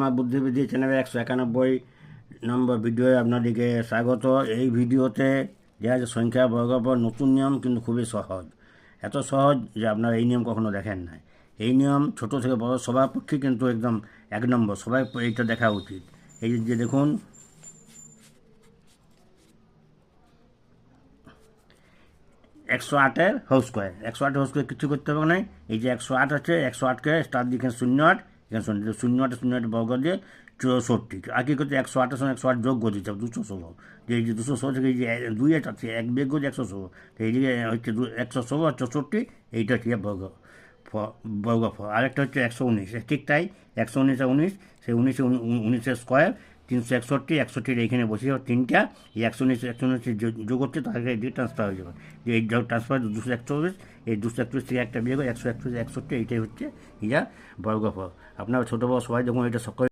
আমার বুদ্ধিবৃদ্ধি চ্যানেলে 191 নম্বর ভিডিওয়ে আপনাদেরকে স্বাগত। এই ভিডিওতে দেওয়া আছে সংখ্যা বর্গফল নতুন নিয়ম, কিন্তু খুবই সহজ। এত সহজ যে আপনারা এই নিয়ম কখনো দেখেন নাই। এই নিয়ম ছোট থেকে বড় সবার পক্ষে কিন্তু একদম 1 নম্বর, সবাই এইটা দেখা উচিত। এই যে দেখুন, 108-এর হোল স্কোয়ার। 108-এর হোল স্কোয়ার কিছু করতে হবে না। এই যে 108 আছে, 108কে স্টার দিয়ে এখানে 0 এখানে 0 বর্গ দিয়ে 64। আর কি করতে 108-এর সঙ্গে 108 যোগ করে দিতে হবে 216। যে এই যে 216 থেকে এই যে 2 আছে, 1 বিয়োগ করে 116, তো এই দিকে হচ্ছে 116 আর 64, এইটা হচ্ছে বর্গফল। আরেকটা হচ্ছে 119, ঠিক তাই। 119 আর 19, সেই 19-19-এর স্কোয়ার 361। 61 এইখানে বসে যাবে 3টা, এই 119 যোগ হচ্ছে, তাহলে এদিকে ট্রান্সফার হয়ে যাবে। যে এই ট্রান্সফার 241, এই 241 থেকে একটা বিয়োগ 161, 61, এইটাই হচ্ছে ইয়া বর্গফল। আপনারা ছোটো বড় সবাই যখন এটা সকলে